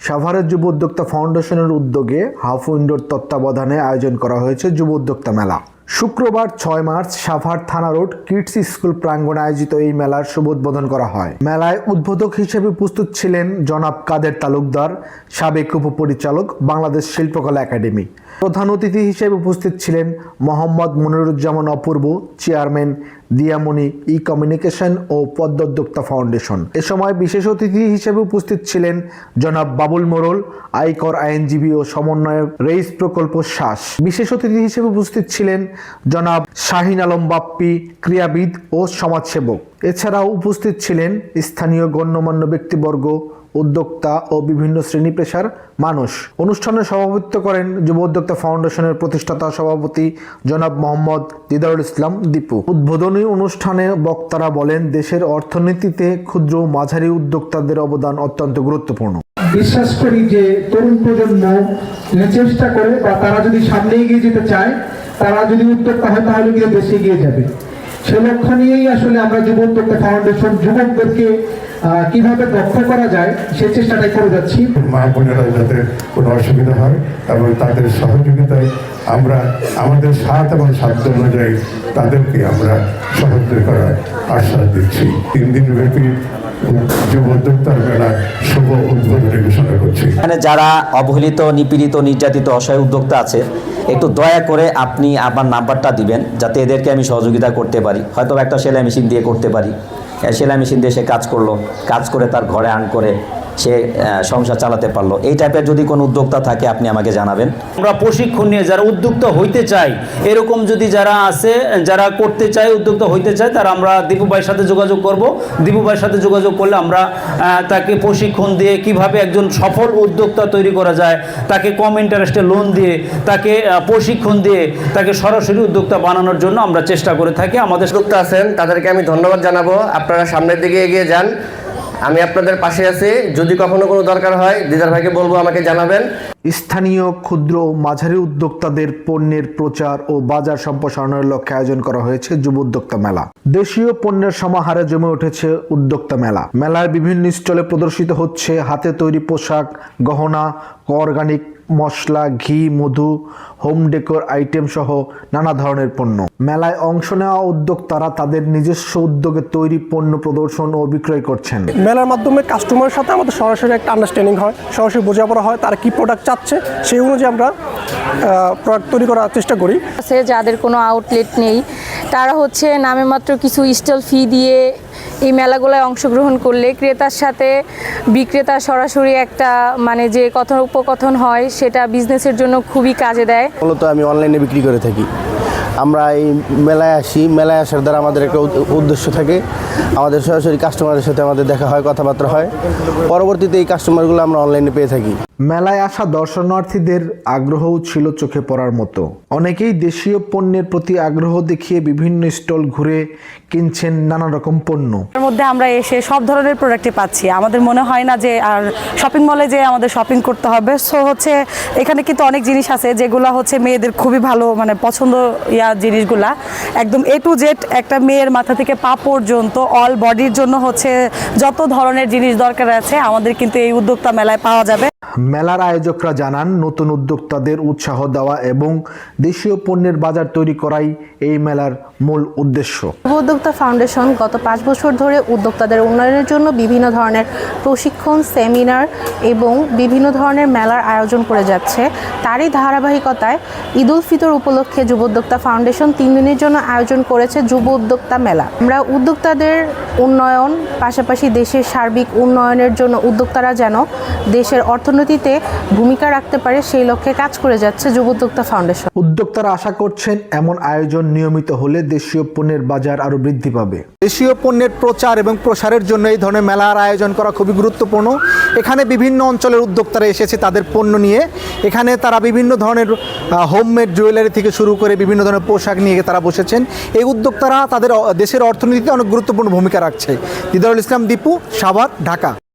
সাভারের যুব উদ্যোক্তা ফাউন্ডেশনের উদ্যোগে হাফ উইন্ডোর তত্ত্বাবধানে আয়োজন করা হয়েছে যুব উদ্যোক্তা মেলা। শুক্রবার 6 মার্চ সাভার থানা রোড কিডস স্কুল প্রাঙ্গণে আয়োজিত এই মেলার শুভ উদ্বোধন করা হয়। মেলায় উদ্বোধক হিসেবে উপস্থিত ছিলেন জনাব কাদের তালুকদার, সাবেক উপপরিচালক, বাংলাদেশ শিল্পকলা একাডেমি। প্রধান অতিথি হিসেবে উপস্থিত ছিলেন মোহাম্মদ মনিরুজ্জামান অপূর্ব, চেয়ারম্যান দিয়ামণি ই কমিউনিকেশন ও পদ্ম উদ্যোক্তা ফাউন্ডেশন। এ সময় বিশেষ অতিথি হিসেবে উপস্থিত ছিলেন জনাব বাবুল মোড়ল, আয়কর আইনজীবী ও সমন্বয়ক রেইস প্রকল্প শ্বাস। বিশেষ অতিথি হিসেবে উপস্থিত ছিলেন জনাব শাহিন আলম বাপ্পি, ক্রীড়াবিদ ও সমাজসেবক। এছাড়াও উপস্থিত ছিলেন স্থানীয় গণ্যমান্য ব্যক্তিবর্গ, উদ্যোক্তা ও বিভিন্ন শ্রেণী পেশার মানুষ। অনুষ্ঠানে সভাপতিত্ব করেন যুব উদ্যোক্তা ফাউন্ডেশনের প্রতিষ্ঠাতা সভাপতি জনাব মোহাম্মদ দিদারুল ইসলাম দীপু। উদ্বোধনী অনুষ্ঠানে বক্তারা বলেন, দেশের অর্থনীতিতে ক্ষুদ্র ও মাঝারি উদ্যোক্তাদের অবদান অত্যন্ত গুরুত্বপূর্ণ। বিশ্বাস করি যে তরুণ প্রজন্ম চেষ্টা করে বা তারা যদি সামনে এগিয়ে যেতে চায়, তারা যদি উদ্যোক্তা হয় তাহলে গিয়ে দেশে এগিয়ে যাবে। সে লক্ষ্য নিয়েই আসলে আমরা যুব উদ্যোক্তা ফাউন্ডেশন যুবকদেরকে কিভাবে দক্ষ করা যায় সেই চেষ্টাটাই করে যাচ্ছি। মা বোনেরা যাতে কোনো অসুবিধা হয় এবং তাদের সহযোগিতায় আমরা আমাদের সাথ এবং সাধ্য অনুযায়ী তাদেরকে আমরা সহযোগিতা করার আশ্বাস দিচ্ছি। 3 দিন ব্যাপী যুব উদ্যোক্তার মেলা শুভ উদ্বোধনের ঘোষণা করছি। এখানে যারা অবহেলিত, নিপীড়িত, নির্যাতিত, অসহায় উদ্যোক্তা আছে, একটু দয়া করে আপনি আমার নাম্বারটা দিবেন, যাতে এদেরকে আমি সহযোগিতা করতে পারি। হয়তো একটা সেলাই মেশিন দিয়ে করতে পারি, সেলাই মেশিন দিয়ে সে কাজ করলো, কাজ করে তার ঘরে আর্ন করে সে সংসার চালাতে পারলো। এই টাইপের যদি কোনো উদ্যোক্তা থাকে আপনি আমাকে জানাবেন। আমরা প্রশিক্ষণ নিয়ে যারা উদ্যোক্তা হইতে চাই, এরকম যদি যারা আছে, যারা করতে চায়, উদ্যোক্তা হইতে চায়, তারা আমরা দীপু ভাইয়ের সাথে যোগাযোগ করব। দীপু ভাইয়ের সাথে যোগাযোগ করলে আমরা তাকে প্রশিক্ষণ দিয়ে কিভাবে একজন সফল উদ্যোক্তা তৈরি করা যায়, তাকে কম ইন্টারেস্টে লোন দিয়ে, তাকে প্রশিক্ষণ দিয়ে, তাকে সরাসরি উদ্যোক্তা বানানোর জন্য আমরা চেষ্টা করে থাকি। আমাদের উদ্যোক্তা আছেন তাদেরকে আমি ধন্যবাদ জানাবো। আপনারা সামনের দিকে এগিয়ে যান, আমি আপনাদের পাশে আছি। যদি কখনো কোনো দরকার হয় দিদার ভাইকে বলবো, আমাকে জানাবেন। স্থানীয় ক্ষুদ্র ও মাঝারি উদ্যোক্তাদের পণ্যের প্রচার ও বাজার সম্প্রসারণের লক্ষ্যে আয়োজন করা হয়েছে যুব উদ্যোক্তা মেলা। দেশীয় পণ্যের সমাহারে জমে উঠেছে উদ্যোক্তা মেলা। মেলায় বিভিন্ন স্টলে প্রদর্শিত হচ্ছে হাতে তৈরি পোশাক, গহনা, অর্গানিক মশলা, ঘি, মধু, হোম ডেকোর আইটেম সহ নানা ধরনের পণ্য। মেলায় অংশ নেওয়া উদ্যোক্তারা তাদের নিজস্ব উদ্যোগে তৈরি পণ্য প্রদর্শন ও বিক্রয় করছেন। মেলার মাধ্যমে কাস্টমারের সাথে আমাদের সরাসরি একটা আন্ডারস্ট্যান্ডিং হয়, সরাসরি বোঝাপড়া হয়, তারা কি প্রোডাক্ট চাচ্ছে সেই অনুযায়ী আমরা প্রোডাক্ট তৈরি করার চেষ্টা করি। যাদের কোনো আউটলেট নেই, তারা নামে মাত্র কিছু স্টল ফি দিয়ে এই মেলাগুলোয় অংশগ্রহণ করলে ক্রেতার সাথে বিক্রেতার সরাসরি একটা যে কথোপকথন হয়, সেটা বিজনেসের জন্য খুবই কাজে দেয়। মূলত আমি অনলাইনে বিক্রি করে থাকি। আমরা এই মেলায় আসি, মেলায় আসার দ্বারা আমাদের একটা উদ্দেশ্য থাকে, আমাদের সরাসরি কাস্টমারের সাথে আমাদের দেখা হয়, কথাবার্তা হয়। পরবর্তীতে এই কাস্টমারগুলো আমরা অনলাইনে পেয়ে থাকি। মেলায় আসা দর্শনার্থীদের আগ্রহও ছিল চোখে পড়ার মতো। অনেকেই দেশীয় পণ্যের প্রতি আগ্রহ দেখিয়ে বিভিন্ন স্টল ঘুরে কিনছেন নানা রকম পণ্য। এর মধ্যে আমরা এসে সব ধরনের প্রোডাক্টই পাচ্ছি। আমাদের মনে হয় না যে আর শপিং মলে যে আমাদের শপিং করতে হবে। সো এখানে কিন্তু অনেক জিনিস আছে যেগুলো মেয়েদের খুবই ভালো পছন্দ জিনিসগুলা, একদম A to Z, একটা মেয়ের মাথা থেকে পা পর্যন্ত অল বডির জন্য যত ধরনের জিনিস দরকার আছে আমাদের কিন্তু এই উদ্যোক্তা মেলায় পাওয়া যাবে। মেলার আয়োজকরা জানান, নতুন উদ্যোক্তাদের উৎসাহ দেওয়া এবং দেশীয় পণ্যের বাজার তৈরি করাই এই মেলার মূল উদ্দেশ্য। যুব উদ্যোক্তা ফাউন্ডেশন গত 5 বছর ধরে উদ্যোক্তাদের উন্নয়নের জন্য বিভিন্ন ধরনের প্রশিক্ষণ, সেমিনার এবং বিভিন্ন ধরনের মেলার আয়োজন করে যাচ্ছে। তারই ধারাবাহিকতায় ঈদ উল ফিতর উপলক্ষে যুব উদ্যোক্তা ফাউন্ডেশন 3 দিনের জন্য আয়োজন করেছে যুব উদ্যোক্তা মেলা। আমরা উদ্যোক্তাদের উন্নয়ন, পাশাপাশি দেশের সার্বিক উন্নয়নের জন্য উদ্যোক্তারা যেন দেশের অর্থনীতিতে ভূমিকা রাখতে পারে সেই লক্ষ্যে কাজ করে যাচ্ছে যুব উদ্যোক্তা ফাউন্ডেশন। উদ্যোক্তারা আশা করছেন এমন আয়োজন নিয়মিত হলে দেশীয় পণ্যের বাজার আরো বৃদ্ধি পাবে। দেশীয় পণ্যের প্রচার এবং প্রসারের জন্য এই ধরনের মেলার আয়োজন করা খুবই গুরুত্বপূর্ণ। এখানে বিভিন্ন অঞ্চলের উদ্যোক্তারা এসেছে তাদের পণ্য নিয়ে। এখানে তারা বিভিন্ন ধরনের হোমমেড জুয়েলারি থেকে শুরু করে বিভিন্ন ধরনের পোশাক নিয়ে তারা বসেছেন। এই উদ্যোক্তারা তাদের দেশের অর্থনীতিতে অনেক গুরুত্বপূর্ণ ভূমিকা রাখছে। দিদারুল ইসলাম দীপু, সাভার, ঢাকা।